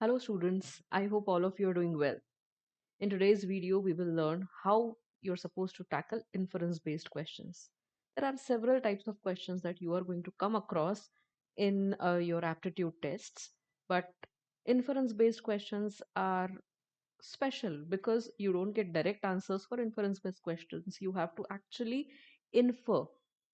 Hello students, I hope all of you are doing well. In today's video, we will learn how you're supposed to tackle inference-based questions. There are several types of questions that you are going to come across in your aptitude tests, but inference-based questions are special because you don't get direct answers for inference-based questions. You have to actually infer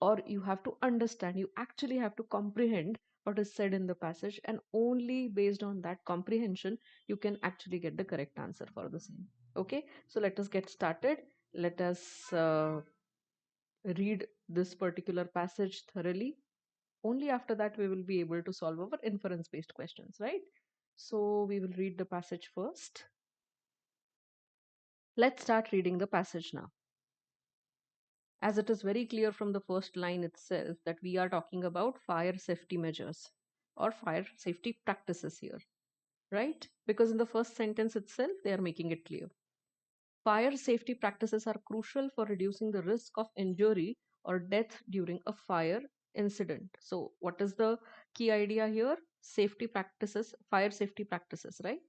or you have to understand, you actually have to comprehend what is said in the passage, and only based on that comprehension you can actually get the correct answer for the same. Okay, so let us get started. Let us read this particular passage thoroughly. Only after that we will be able to solve our inference based questions, right? So we will read the passage first. Let's start reading the passage now. As it is very clear from the first line itself that we are talking about fire safety measures or fire safety practices here, right? Because in the first sentence itself, they are making it clear. Fire safety practices are crucial for reducing the risk of injury or death during a fire incident. So, what is the key idea here? Safety practices, fire safety practices, right?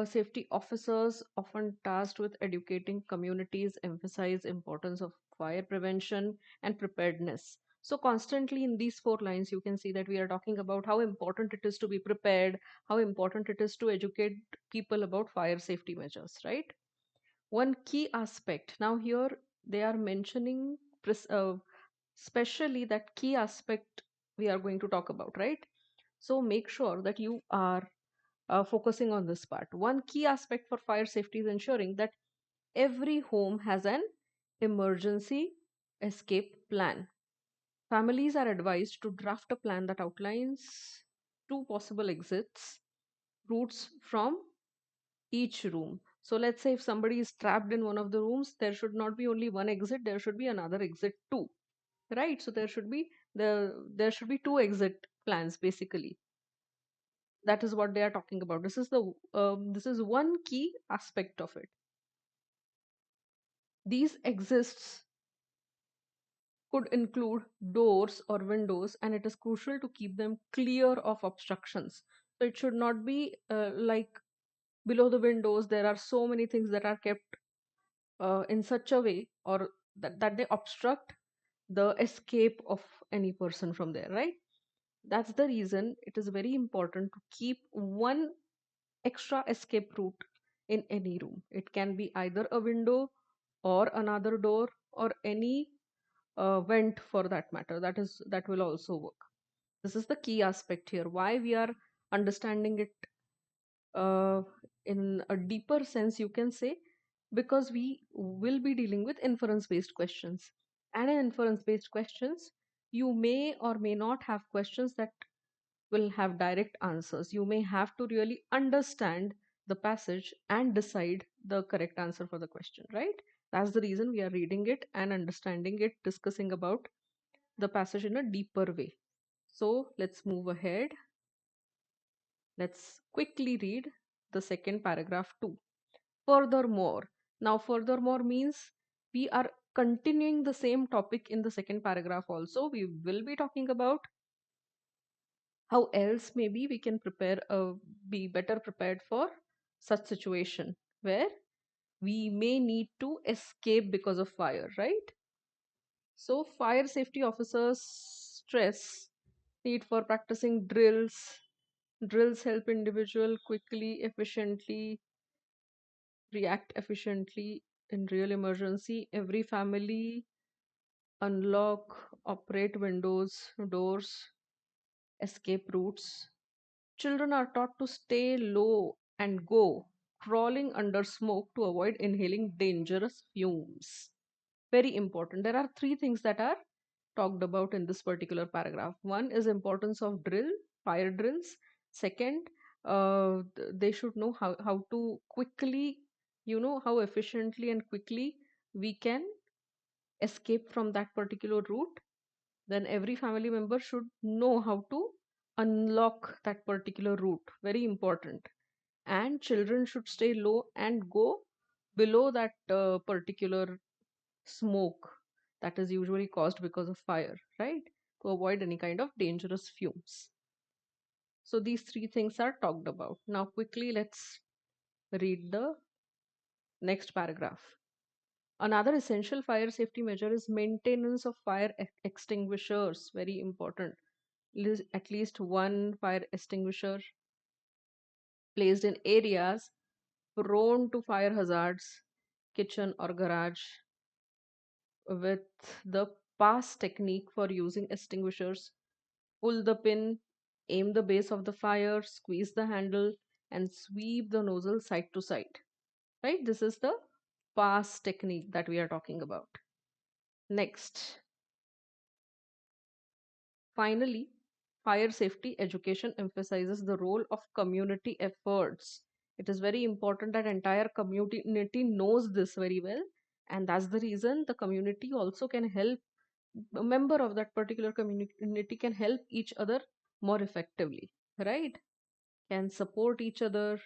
Safety officers often tasked with educating communities emphasize importance of fire prevention and preparedness. So constantly in these four lines you can see that we are talking about how important it is to be prepared, how important it is to educate people about fire safety measures, right? One key aspect, now here they are mentioning especially that key aspect we are going to talk about, right? So make sure that you are focusing on this part. One key aspect for fire safety is ensuring that every home has an emergency escape plan. Families are advised to draft a plan that outlines two possible exits routes from each room. So let's say if somebody is trapped in one of the rooms, there should not be only one exit, there should be another exit too. Right? So there should be two exit plans basically. That is what they are talking about. This is one key aspect of it. These exists could include doors or windows, and it is crucial to keep them clear of obstructions. So it should not be like below the windows there are so many things that are kept in such a way, or that they obstruct the escape of any person from there, right? That's the reason it is very important to keep one extra escape route in any room. It can be either a window or another door or any vent for that matter. That will also work. This is the key aspect here. Why we are understanding it uh, in a deeper sense, you can say, because we will be dealing with inference based questions. And in inference based questions, you may or may not have questions that will have direct answers. You may have to really understand the passage and decide the correct answer for the question, right? That's the reason we are reading it and understanding it, discussing about the passage in a deeper way. So let's move ahead. Let's quickly read the second paragraph too. Furthermore, now furthermore means we are continuing the same topic in the second paragraph also. We will be talking about how else maybe we can be better prepared for such situation where we may need to escape because of fire, right? So fire safety officers stress need for practicing drills help individual quickly efficiently react efficiently in real emergency. Every family unlock operate windows doors escape routes. Children are taught to stay low and go crawling under smoke to avoid inhaling dangerous fumes. Very important. There are three things that are talked about in this particular paragraph. One is importance of fire drills. Second, they should know how to quickly, how efficiently and quickly we can escape from that particular route. Then every family member should know how to unlock that particular route. Very important. And children should stay low and go below that particular smoke that is usually caused because of fire, right? To avoid any kind of dangerous fumes. So these three things are talked about. Now quickly let's read the next paragraph. Another essential fire safety measure is maintenance of fire extinguishers. Very important. At least one fire extinguisher placed in areas prone to fire hazards, kitchen or garage, with the pass technique for using extinguishers. Pull the pin, aim the base of the fire, squeeze the handle, and sweep the nozzle side to side. Right? This is the pass technique that we are talking about. Next, finally, fire safety education emphasizes the role of community efforts. It is very important that entire community knows this very well, and that's the reason the community also can help. A member of that particular community can help each other more effectively, right? Can support each other.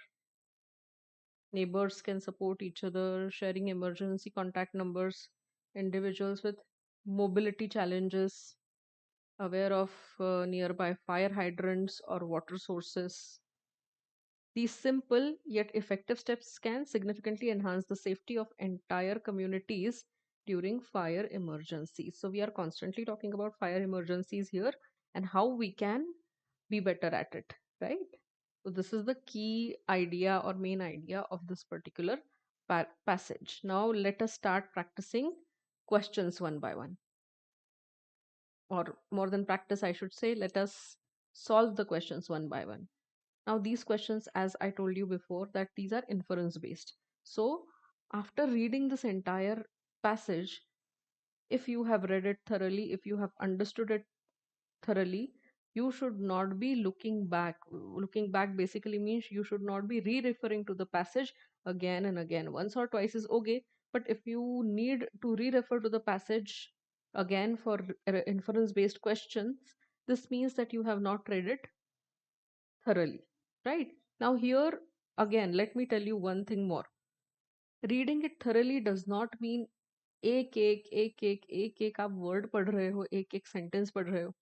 Neighbors can support each other, sharing emergency contact numbers. Individuals with mobility challenges, aware of nearby fire hydrants or water sources. These simple yet effective steps can significantly enhance the safety of entire communities during fire emergencies. So, we are constantly talking about fire emergencies here and how we can be better at it, right? So, this is the key idea or main idea of this particular passage. Now, let us start practicing questions one by one, or more than practice, I should say, let us solve the questions one by one. Now, these questions, as I told you before, that these are inference based. So, after reading this entire passage, if you have read it thoroughly, if you have understood it thoroughly, you should not be looking back. Looking back basically means you should not be re referring to the passage again and again. Once or twice is okay, but if you need to re refer to the passage again for inference based questions, this means that you have not read it thoroughly, right? Now, here again, let me tell you one thing more. Reading it thoroughly does not mean एक एक आप word पढ़ रहे हो, एक एक sentence पढ़ रहे हो,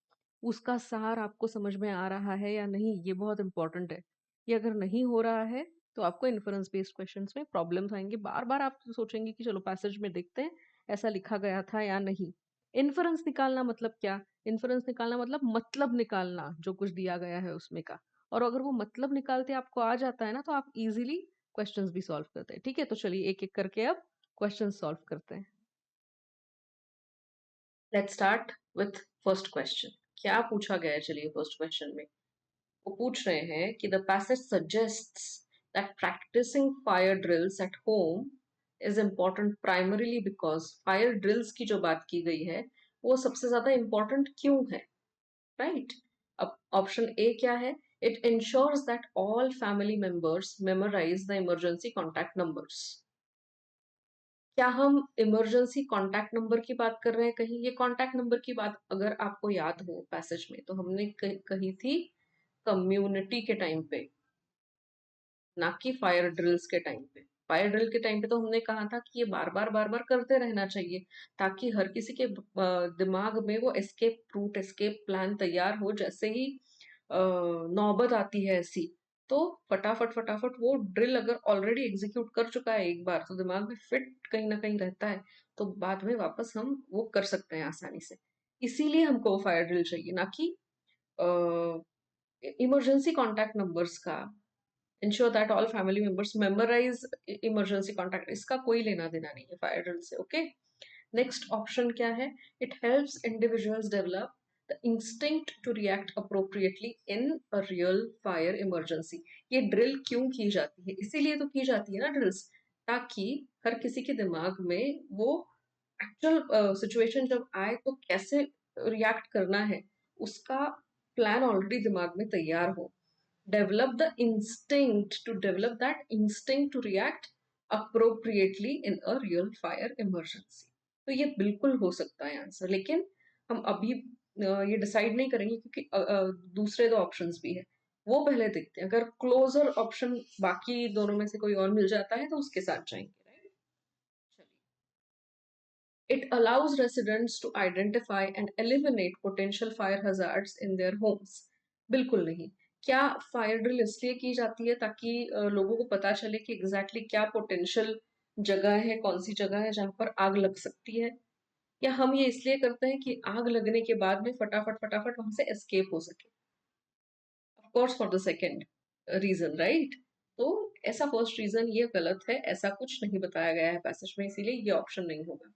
उसका सार आपको समझ में आ रहा है या नहीं, ये बहुत इंपॉर्टेंट है. ये अगर नहीं हो रहा है तो आपको इन्फरेंस बेस्ड क्वेश्चंस में प्रॉब्लम्स आएंगे. बार बार आप सोचेंगे कि चलो पैसेज में देखते हैं ऐसा लिखा गया था या नहीं. इन्फरेंस निकालना मतलब क्या? इन्फरेंस निकालना मतलब निकालना जो कुछ दिया गया है उसमें का. और अगर वो मतलब निकालते आपको आ जाता है ना, तो आप इजीली क्वेश्चंस भी सॉल्व करते हैं. ठीक है, तो चलिए एक एक करके अब क्वेश्चन सॉल्व करते हैं. Let's start with first question. क्या पूछा गया है? चलिए फर्स्ट क्वेश्चन में वो पूछ रहे हैं कि the passage suggests that practising fire drills at home is important primarily because. Fire drills की जो बात की गई है वो सबसे ज्यादा इम्पोर्टेंट क्यों है, राइट? अब ऑप्शन ए क्या है? It ensures that all family members memorise the emergency contact numbers. क्या हम इमरजेंसी कॉन्टैक्ट नंबर की बात कर रहे हैं कहीं? ये कॉन्टैक्ट नंबर की बात अगर आपको याद हो पैसेज में, तो हमने कही थी कम्युनिटी के टाइम पे, ना कि फायर ड्रिल्स के टाइम पे. फायर ड्रिल के टाइम पे तो हमने कहा था कि ये बार बार करते रहना चाहिए ताकि हर किसी के दिमाग में वो एस्केप रूट, एस्केप प्लान तैयार हो. जैसे ही नौबत आती है ऐसी, तो फटाफट फटाफट वो ड्रिल अगर ऑलरेडी एग्जीक्यूट कर चुका है एक बार, तो दिमाग में फिट कहीं ना कहीं रहता है, तो बाद में वापस हम वो कर सकते हैं आसानी से. इसीलिए हमको वो फायर ड्रिल चाहिए, ना कि इमरजेंसी कॉन्टैक्ट नंबर्स का. Ensure that all family members memorise emergency contact, इसका कोई लेना देना नहीं है फायर ड्रिल से. ओके, नेक्स्ट ऑप्शन क्या है? It helps individuals develop the instinct to react appropriately in a real fire emergency. ये ड्रिल क्यों की जाती है? इसीलिए तो की जाती है ना ड्रिल्स, ताकि हर किसी के दिमाग में वो एक्चुअल सिचुएशन जब आए तो कैसे रिएक्ट करना है उसका प्लान ऑलरेडी दिमाग में तैयार हो. Develop the instinct to develop that instinct to react appropriately in a real fire emergency. तो ये बिल्कुल हो सकता है आंसर, लेकिन हम अभी ये डिसाइड नहीं करेंगे क्योंकि दूसरे दो ऑप्शंस भी है, वो पहले देखते हैं. अगर क्लोजर ऑप्शन बाकी दोनों में से कोई और मिल जाता है तो उसके साथ जाएंगे, राइट? चलिए. It allows residents to identify and eliminate potential fire hazards in their homes. बिल्कुल नहीं. क्या फायर ड्रिल इसलिए की जाती है ताकि लोगों को पता चले कि एग्जैक्टली क्या पोटेंशियल जगह है, कौन सी जगह है जहाँ पर आग लग सकती है, या हम ये इसलिए करते हैं कि आग लगने के बाद में फटाफट फटाफट वहां से एस्केप हो सके? Of course for the second reason, right? तो ऐसा फर्स्ट रीजन ये गलत है, ऐसा कुछ नहीं बताया गया है पैसेज में, इसीलिए ये ऑप्शन नहीं होगा।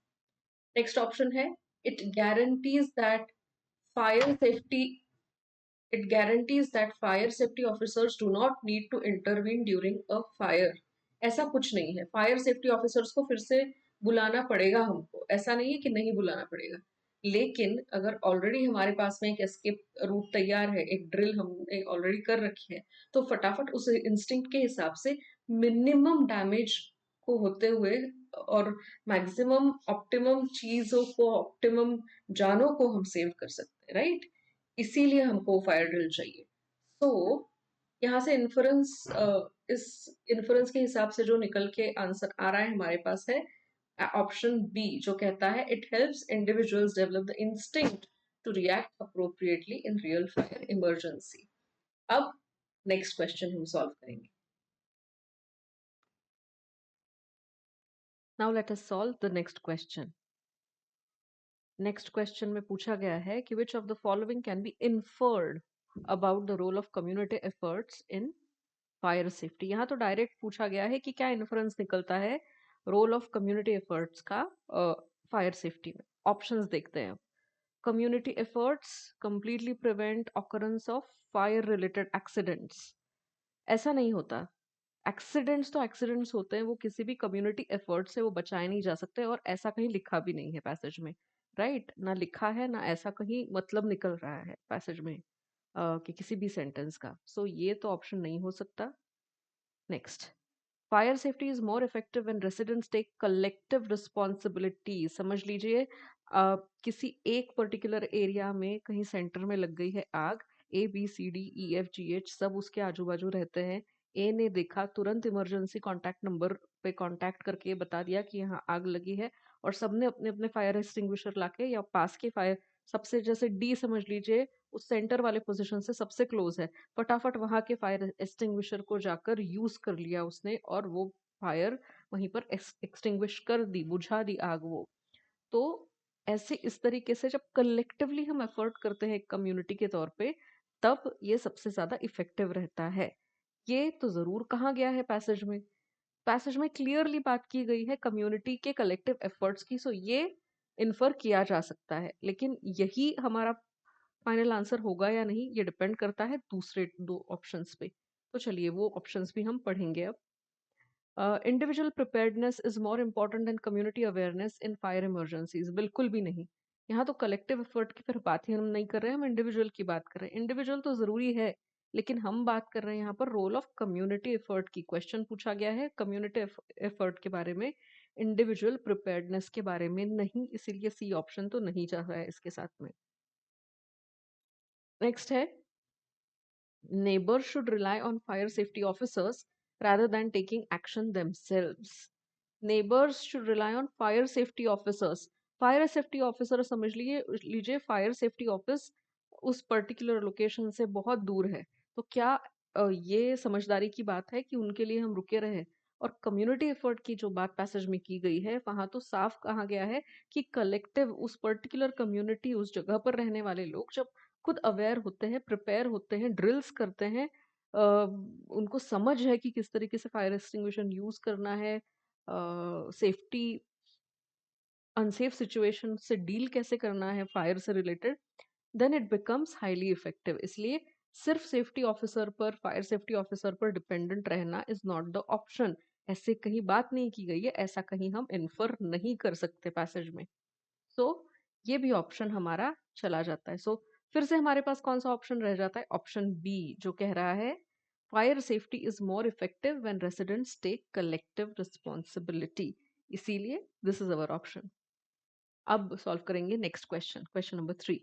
नेक्स्ट ऑप्शन है, it guarantees that fire safety it guarantees that fire safety officers do not need to intervene during a fire. ऐसा कुछ नहीं है, फायर सेफ्टी ऑफिसर्स को फिर से बुलाना पड़ेगा हमको, ऐसा नहीं है कि नहीं बुलाना पड़ेगा। लेकिन अगर ऑलरेडी हमारे पास में एक एस्केप रूट तैयार है, एक ड्रिल हमने ऑलरेडी कर रखी है, तो फटाफट उस इंस्टिंक्ट के हिसाब से मिनिमम डैमेज को होते हुए और मैक्सिमम ऑप्टिमम चीजों को, ऑप्टिमम जानों को हम सेव कर सकते हैं, राइट? इसीलिए हमको फायर ड्रिल चाहिए। तो यहाँ से इन्फ्रेंस, इस इन्फ्रेंस के हिसाब से जो निकल के आंसर आ रहा है हमारे पास है ऑप्शन बी, जो कहता है it helps individuals develop the instinct to react appropriately in real fire emergency. अब नेक्स्ट क्वेश्चन हम सॉल्व करेंगे। Now let us solve the next question. Next question में पूछा गया है कि which of the following can be inferred about the role of community efforts in fire safety. यहाँ तो डायरेक्ट पूछा गया है कि क्या इन्फ्रेंस निकलता है रोल ऑफ कम्युनिटी एफर्ट्स का फायर सेफ्टी में। ऑप्शंस देखते हैं। Community efforts completely prevent occurrence of fire related accidents. ऐसा नहीं होता। एक्सीडेंट्स तो एक्सीडेंट्स होते हैं, वो किसी भी कम्युनिटी एफर्ट से वो बचाए नहीं जा सकते, और ऐसा कहीं लिखा भी नहीं है पैसेज में, राइट? ना लिखा है ना ऐसा कहीं मतलब निकल रहा है पैसेज में कि किसी भी सेंटेंस का। सो ये तो ऑप्शन नहीं हो सकता। Next, fire safety is more effective when residents take collective responsibility. समझ लीजिए किसी एक पर्टिकुलर एरिया में कहीं सेंटर में लग गई है आग, ABCDEFGH सब उसके आजू बाजू रहते हैं। ए ने देखा, तुरंत इमरजेंसी कॉन्टैक्ट नंबर पे कॉन्टैक्ट करके बता दिया कि यहाँ आग लगी है, और सबने अपने अपने फायर एक्सटिंग्विशर लाके या पास के फायर, सबसे जैसे डी समझ लीजिए उस सेंटर वाले पोजीशन से सबसे क्लोज है, फटाफट वहां के फायर एक्सटिंग्विशर को जाकर यूज कर लिया उसने, और वो फायर वहीं पर एक्सटिंग्विश कर दी, बुझा दी आग वो। तो ऐसे इस तरीके से जब कलेक्टिवली हम एफर्ट करते हैं कम्युनिटी के तौर पे, तब ये सबसे ज्यादा इफेक्टिव रहता है। ये तो जरूर कहा गया है पैसेज में। पैसेज में क्लियरली बात की गई है कम्युनिटी के कलेक्टिव एफर्ट्स की, सो ये इन्फर किया जा सकता है। लेकिन यही हमारा फाइनल आंसर होगा या नहीं, ये डिपेंड करता है दूसरे दो ऑप्शंस पे। तो चलिए वो ऑप्शंस भी हम पढ़ेंगे अब। Individual preparedness is more important then community awareness in fire emergencies. बिल्कुल भी नहीं। यहाँ तो कलेक्टिव एफर्ट की फिर बात ही हम नहीं कर रहे हैं, हम इंडिविजुअल की बात कर रहे हैं। इंडिविजुअल तो जरूरी है, लेकिन हम बात कर रहे हैं यहाँ पर रोल ऑफ कम्युनिटी एफर्ट की। क्वेश्चन पूछा गया है कम्युनिटी एफर्ट के बारे में, इंडिविजुअल प्रिपेयर्डनेस के बारे में नहीं, इसीलिए सी ऑप्शन तो नहीं जा रहा है इसके साथ में। नेक्स्ट है, neighbors should rely on fire safety officers rather than taking action themselves. Neighbors should rely on fire safety officers. Fire safety officer समझ लीजिए फायर सेफ्टी ऑफिस उस पर्टिकुलर लोकेशन से बहुत दूर है, तो क्या ये समझदारी की बात है कि उनके लिए हम रुके रहे? और कम्युनिटी एफर्ट की जो बात पैसेज में की गई है, वहां तो साफ कहा गया है कि कलेक्टिव उस पर्टिकुलर कम्युनिटी, उस जगह पर रहने वाले लोग जब खुद अवेयर होते हैं, प्रिपेयर होते हैं, ड्रिल्स करते हैं, उनको समझ है कि किस तरीके से फायर एक्सटिंग्विशर यूज करना है, सेफ्टी अनसेफ सिचुएशन से डील कैसे करना है फायर से related, then it becomes highly effective. इसलिए सिर्फ सेफ्टी ऑफिसर पर, फायर सेफ्टी ऑफिसर पर डिपेंडेंट रहना इज नॉट द ऑप्शन। ऐसे कहीं बात नहीं की गई है, ऐसा कहीं हम इन्फर नहीं कर सकते पैसेज में। सो ये भी ऑप्शन हमारा चला जाता है। सो फिर से हमारे पास कौन सा ऑप्शन रह जाता है? ऑप्शन बी, जो कह रहा है fire safety is more effective when residents take collective responsibility. इसीलिए दिस इज अवर ऑप्शन। अब सॉल्व करेंगे नेक्स्ट क्वेश्चन, क्वेश्चन नंबर 3।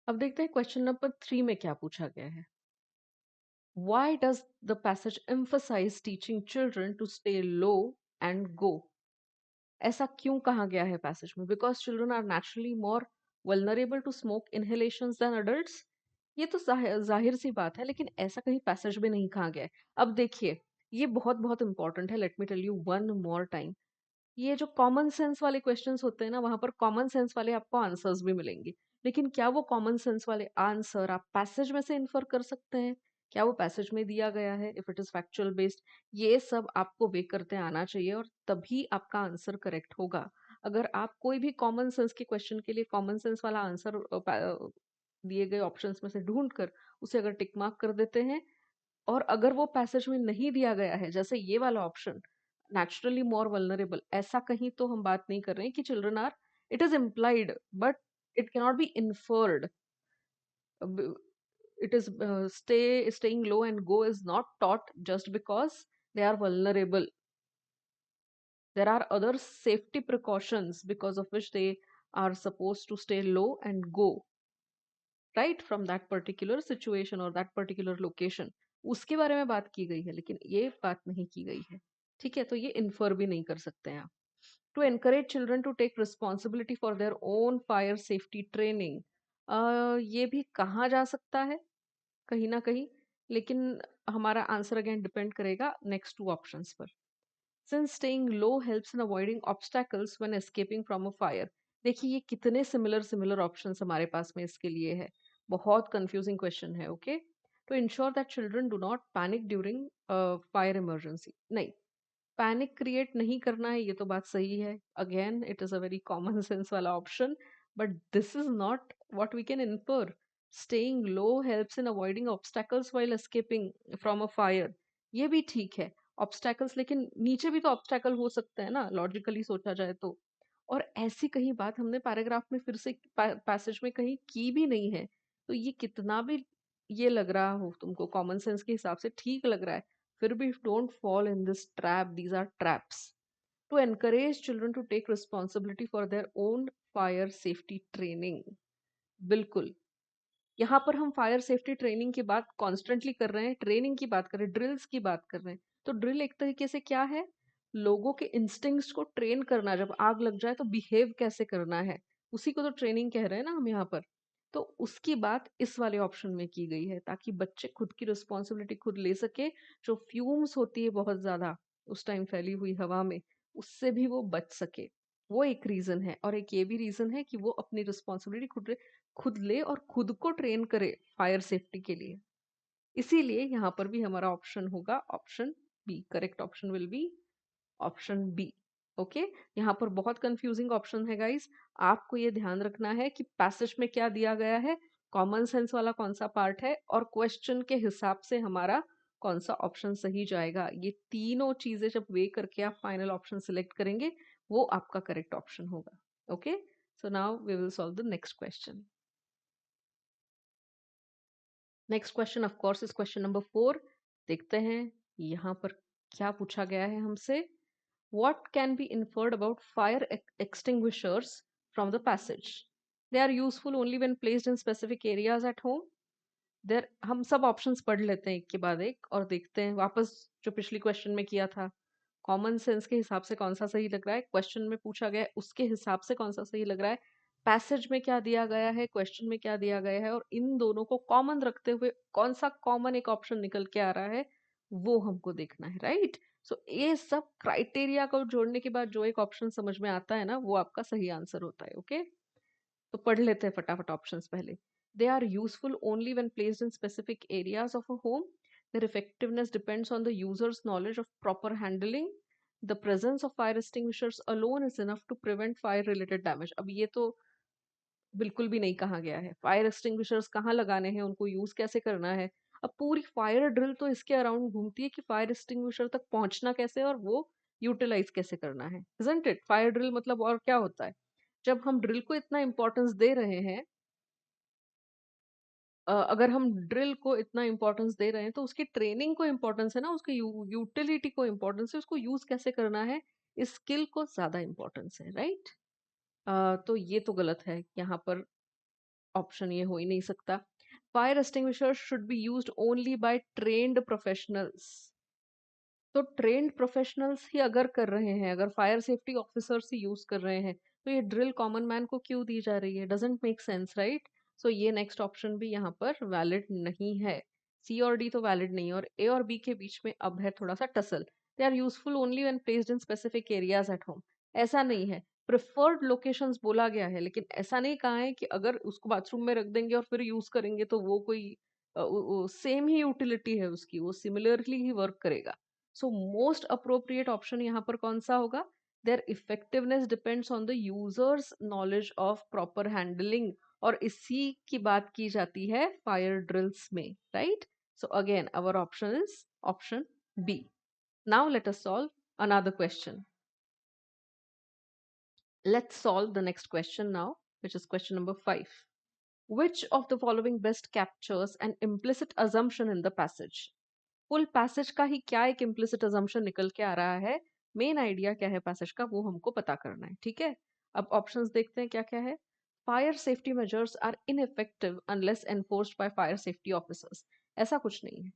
अब देखते हैं क्वेश्चन नंबर 3 में क्या पूछा गया है। Why does the passage emphasize teaching children to stay low and go? ऐसा क्यों कहा गया है पैसेज में? Because children are naturally more vulnerable to smoke inhalations than adults. ये तो जाहिर सी बात है, लेकिन ऐसा कहीं पैसेज में नहीं कहा गया है। अब देखिए, ये बहुत बहुत इंपॉर्टेंट है, let me tell you one more time. ये जो कॉमन सेंस वाले क्वेश्चंस होते हैं ना, वहां पर कॉमन सेंस वाले आपको आंसर्स भी मिलेंगे, लेकिन क्या वो कॉमन सेंस वाले आंसर आप पैसेज में से इन्फर कर सकते हैं? क्या वो पैसेज में दिया गया है? If it is factual based, ये सब आपको वे करते आना चाहिए, और तभी आपका आंसर करेक्ट होगा। अगर आप कोई भी कॉमन सेंस के क्वेश्चन के लिए कॉमन सेंस वाला आंसर दिए गए ऑप्शंस में से ढूंढ कर उसे अगर टिक मार्क कर देते हैं, और अगर वो पैसेज में नहीं दिया गया है, जैसे ये वाला ऑप्शन, नेचुरली मोर वल्नरेबल, ऐसा कहीं तो हम बात नहीं कर रहे हैं कि children are, it is implied but it cannot be inferred. It is staying low and go is not taught just because they are vulnerable. There are other safety precautions because of which they are supposed to stay low and go right from that particular situation or that particular location. उसके बारे में बात की गई है, लेकिन ये बात नहीं की गई है। ठीक है, तो ये इन्फर भी नहीं कर सकते हैं आप। To encourage children to take responsibility for their own fire safety training, ये भी कहा जा सकता है कहीं ना कहीं, लेकिन हमारा आंसर अगेन डिपेंड करेगा नेक्स्ट टू ऑप्शंस पर। Since staying low helps in avoiding obstacles when escaping from a fire. देखिए, ये कितने सिमिलर सिमिलर ऑप्शंस हमारे पास में इसके लिए है। बहुत कंफ्यूजिंग क्वेश्चन है। Okay, to ensure that children do not panic during fire emergency, नहीं, पैनिक क्रिएट नहीं करना है, ये तो बात सही है। Again it is a very common sense वाला option, but this is not what we can infer. Staying low helps in avoiding obstacles while escaping from a fire, ये भी ठीक है। ऑब्स्टैकल्स, लेकिन नीचे भी तो ऑब्स्टैकल हो सकते हैं ना, लॉजिकली सोचा जाए तो। और ऐसी कहीं बात हमने पैराग्राफ में फिर से पैसेज में कहीं की भी नहीं है, तो ये कितना भी ये लग रहा हो तुमको कॉमन सेंस के हिसाब से ठीक लग रहा है, फिर भी don't fall in this trap. These are traps. To encourage children to take responsibility for their own fire safety training. बिल्कुल, यहाँ पर हम फायर सेफ्टी ट्रेनिंग की बात कॉन्स्टेंटली कर रहे हैं, ट्रेनिंग की बात कर रहे हैं, ड्रिल्स की बात कर रहे हैं। तो ड्रिल एक तरीके से क्या है, लोगों के इंस्टिंक्ट्स को ट्रेन करना, जब आग लग जाए तो बिहेव कैसे करना है, उसी को तो ट्रेनिंग कह रहे हैं ना हम यहाँ पर। तो उसकी बात इस वाले ऑप्शन में की गई है, ताकि बच्चे खुद की रिस्पॉन्सिबिलिटी खुद ले सके। जो फ्यूम्स होती है बहुत ज्यादा उस टाइम फैली हुई हवा में, उससे भी वो बच सके। वो एक रीजन है, और एक ये भी रीजन है कि वो अपनी रिस्पॉन्सिबिलिटी खुद ले और खुद को ट्रेन करे फायर सेफ्टी के लिए। इसीलिए यहाँ पर भी हमारा ऑप्शन होगा option B. Correct option will be option B. Okay, यहाँ पर बहुत कंफ्यूजिंग ऑप्शन है गाइस, आपको ये ध्यान रखना है कि पैसेज में क्या दिया गया है, कॉमन सेंस वाला कौन सा पार्ट है, और क्वेश्चन के हिसाब से हमारा कौन सा ऑप्शन सही जाएगा। ये तीनों चीजें जब वे करके आप फाइनल ऑप्शन सिलेक्ट करेंगे, वो आपका करेक्ट ऑप्शन होगा। Okay, so now we will solve the next question. Next question of course is question number 4। देखते हैं यहाँ पर क्या पूछा गया है हमसे। What can be inferred about fire extinguishers from the passage? They are useful only when placed in specific areas at home. देर, हम सब ऑप्शंस पढ़ लेते हैं एक के बाद एक, और देखते हैं वापस जो पिछली क्वेश्चन में किया था, कॉमन सेंस के हिसाब से कौन सा सही लग रहा है, क्वेश्चन में पूछा गया है उसके हिसाब से कौन सा सही लग रहा है, पैसेज में क्या दिया गया है, क्वेश्चन में क्या दिया गया है, और इन दोनों को कॉमन रखते हुए कौन सा कॉमन एक ऑप्शन निकल के आ रहा है, वो हमको देखना है। राइट, सो ये सब क्राइटेरिया को जोड़ने के बाद जो एक ऑप्शन समझ में आता है ना, वो आपका सही आंसर होता है। ओके, तो पढ़ लेते हैं फटाफट ऑप्शंस पहले। They are useful only when placed in specific areas of a home. Their effectiveness depends on the user's knowledge of proper handling. The presence of fire extinguishers alone is enough to prevent fire related damage. अब ये तो बिल्कुल भी नहीं कहा गया है fire extinguishers कहाँ लगाने हैं, उनको यूज कैसे करना है। अब पूरी फायर ड्रिल तो इसके अराउंड घूमती है कि फायर एक्सटिंग्विशर तक पहुंचना कैसे और वो यूटिलाइज कैसे करना है, इजंट इट? फायर ड्रिल मतलब और क्या होता है? जब हम ड्रिल को इतना इंपॉर्टेंस दे रहे हैं, अगर हम ड्रिल को इतना इंपॉर्टेंस दे रहे हैं, तो उसकी ट्रेनिंग को इंपॉर्टेंस है ना, उसकी यूटिलिटी को इंपॉर्टेंस है, उसको यूज कैसे करना है, इस स्किल को ज्यादा इंपॉर्टेंस है। राइट, तो ये तो गलत है, यहाँ पर ऑप्शन ये हो ही नहीं सकता। Fire extinguisher should be used only by trained professionals. तो ट्रेन्ड प्रोफेशनल्स ही अगर कर रहे हैं, अगर फायर सेफ्टी ऑफिसर्स ही यूज कर रहे हैं, तो ये ड्रिल कॉमन मैन को क्यों दी जा रही है? Doesn't make sense, right? So ये नेक्स्ट ऑप्शन भी यहाँ पर वैलिड नहीं है। सी और डी तो वैलिड नहीं है, और ए और बी के बीच में अब है थोड़ा सा tussle. They are useful only when placed in specific areas at home. ऐसा नहीं है, प्रिफर्ड लोकेशंस बोला गया है, लेकिन ऐसा नहीं कहा है कि अगर उसको बाथरूम में रख देंगे और फिर यूज करेंगे तो वो कोई सेम ही यूटिलिटी है उसकी, वो सिमिलरली ही वर्क करेगा। सो मोस्ट अप्रोप्रिएट ऑप्शन यहाँ पर कौन सा होगा? Their effectiveness depends on the users knowledge of proper handling, और इसी की बात की जाती है फायर ड्रिल्स में, right? So again our option is option B. Now let us solve another question. Let's solve the next question now, which is question number 5. Which of the following best captures an implicit assumption in the passage? Full passage का ही क्या एक implicit assumption निकल के आ रहा है, main idea क्या है passage का वो हमको पता करना है, ठीक है? अब ऑप्शंस देखते हैं क्या क्या है. Fire safety measures are ineffective unless enforced by fire safety officers. ऐसा कुछ नहीं है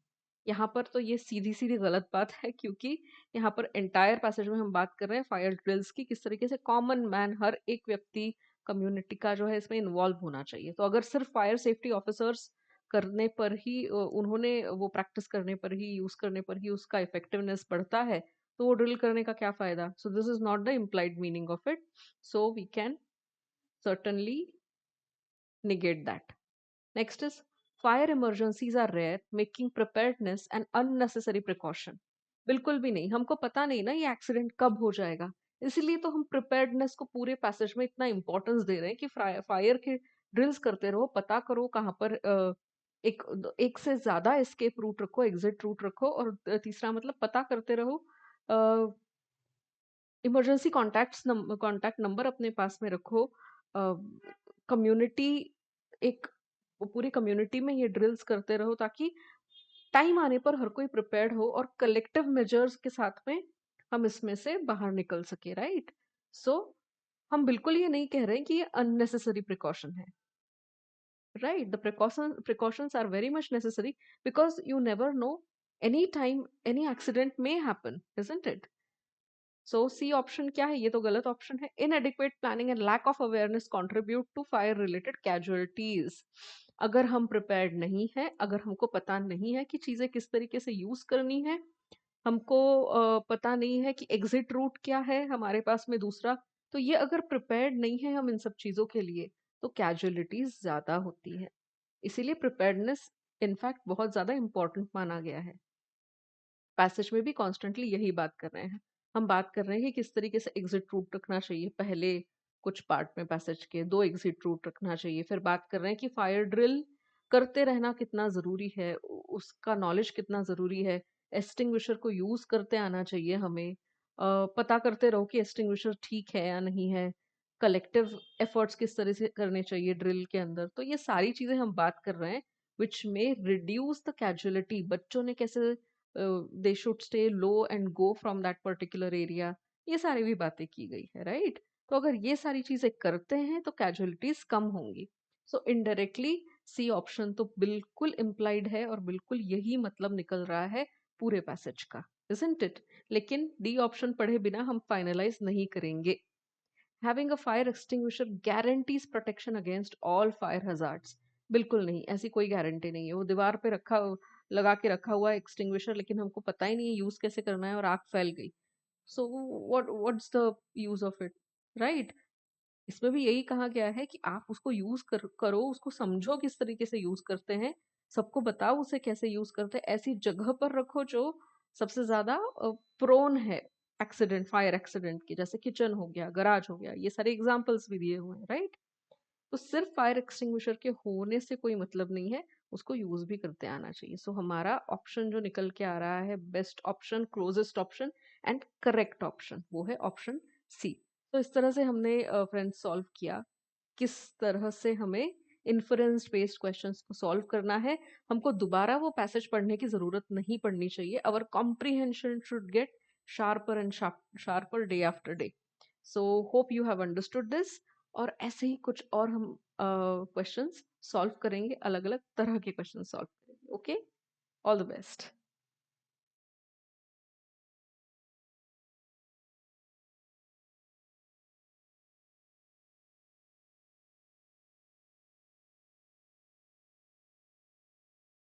यहाँ पर, तो ये सीधी सीधी गलत बात है, क्योंकि यहाँ पर एंटायर पैसेज में हम बात कर रहे हैं फायर ड्रिल्स की, किस तरीके से कॉमन मैन, हर एक व्यक्ति, कम्युनिटी का जो है इसमें इन्वॉल्व होना चाहिए. तो अगर सिर्फ फायर सेफ्टी ऑफिसर्स करने पर ही उन्होंने वो प्रैक्टिस करने पर ही, यूज करने पर ही उसका इफेक्टिवनेस बढ़ता है, तो वो ड्रिल करने का क्या फायदा? So this is not the implied meaning of it, so we can certainly negate that. Next is, fire emergencies are rare, making preparedness an unnecessary precaution. बिल्कुल भी नहीं, हमको पता नहीं ना ये एक्सीडेंट कब हो जाएगा, इसीलिए तो हम प्रिपेयर्डनेस को पूरे पैसेज में इतना इंपॉर्टेंस दे रहे हैं कि फायर के ड्रिल्स करते रहो, पता करो कहाँ पर एक एक से ज्यादा एस्केप रूट रखो, एग्जिट रूट रखो, और तीसरा मतलब पता करते रहो, इमरजेंसी कॉन्टैक्ट नंबर अपने पास में रखो. कम्युनिटी, एक पूरी कम्युनिटी में ये ड्रिल्स करते रहो ताकि टाइम आने पर हर कोई प्रिपेयर्ड हो और कलेक्टिव मेजर्स के साथ में हम इसमें से बाहर निकल सके, राइट? सो हम बिल्कुल ये नहीं कह रहे हैं कि ये अननेसेसरी प्रिकॉशन है, right? The precautions are very much necessary because you never know, any time any accident may happen, isn't it? So C option क्या है? ये तो गलत ऑप्शन है. Inadequate planning and lack of awareness contribute to fire related casualties. अगर हम prepared नहीं है, अगर हमको पता नहीं है कि चीजें किस तरीके से यूज करनी है, हमको पता नहीं है कि एग्जिट रूट क्या है हमारे पास में दूसरा, तो ये अगर प्रिपेयर्ड नहीं है हम इन सब चीजों के लिए, तो कैजुअलिटीज ज्यादा होती है. इसीलिए प्रिपेयर्डनेस इनफैक्ट बहुत ज्यादा इंपॉर्टेंट माना गया है. पैसेज में भी कॉन्स्टेंटली यही बात कर रहे हैं. हम बात कर रहे हैं कि किस तरीके से एग्जिट रूट रखना चाहिए, पहले कुछ पार्ट में पैसेज के 2 एग्जिट रूट रखना चाहिए, फिर बात कर रहे हैं कि फायर ड्रिल करते रहना कितना ज़रूरी है, उसका नॉलेज कितना ज़रूरी है, एक्सटिंग्विशर को यूज़ करते आना चाहिए हमें, पता करते रहो कि एक्सटिंग्विशर ठीक है या नहीं है, कलेक्टिव एफर्ट्स किस तरह से करने चाहिए ड्रिल के अंदर. तो ये सारी चीज़ें हम बात कर रहे हैं विच में रिड्यूस द कैजुअलिटी. बच्चों ने कैसे they should stay low and go from that particular area, ये सारी भी बातें की गई है, राइट? तो अगर ये सारी चीजें करते हैं तो कैजुअलिटीज कम होंगी. सो इनडायरेक्टली सी ऑप्शन तो बिल्कुल इम्प्लाइड है और बिल्कुल यही मतलब निकल रहा है पूरे पैसेज का, isn't it? लेकिन डी ऑप्शन पढ़े बिना हम फाइनलाइज नहीं करेंगे. Having a fire extinguisher guarantees protection against all fire hazards. बिल्कुल नहीं, ऐसी कोई गारंटी नहीं है. वो दीवार पे रखा, लगा के रखा हुआ है एक्सटिंग्विशर, लेकिन हमको पता ही नहीं है यूज कैसे करना है और आग फैल गई. So what's the use of it, right? इसमें भी यही कहा गया है कि आप उसको यूज करो, उसको समझो किस तरीके से यूज करते हैं, सबको बताओ उसे कैसे यूज करते हैं, ऐसी जगह पर रखो जो सबसे ज्यादा प्रोन है एक्सीडेंट, फायर एक्सीडेंट की, जैसे किचन हो गया, गराज हो गया, ये सारे एग्जाम्पल्स भी दिए हुए हैं, राइट? तो सिर्फ फायर एक्सटिंग्विशर के होने से कोई मतलब नहीं है, उसको यूज भी करते आना चाहिए. सो हमारा ऑप्शन जो निकल के आ रहा है, best option, closest option and correct option, वो है ऑप्शन सी. तो इस तरह से हमने फ्रेंड्स सॉल्व किया किस तरह से हमें इन्फरेंस बेस्ड क्वेश्चंस को सॉल्व करना है. हमको दोबारा वो पैसेज पढ़ने की जरूरत नहीं पड़नी चाहिए. Our comprehension should get sharper and sharper day after day. So hope you have understood this. और ऐसे ही कुछ और हम क्वेश्चंस सॉल्व करेंगे, अलग अलग तरह के क्वेश्चन सॉल्व करेंगे. Okay, all the best.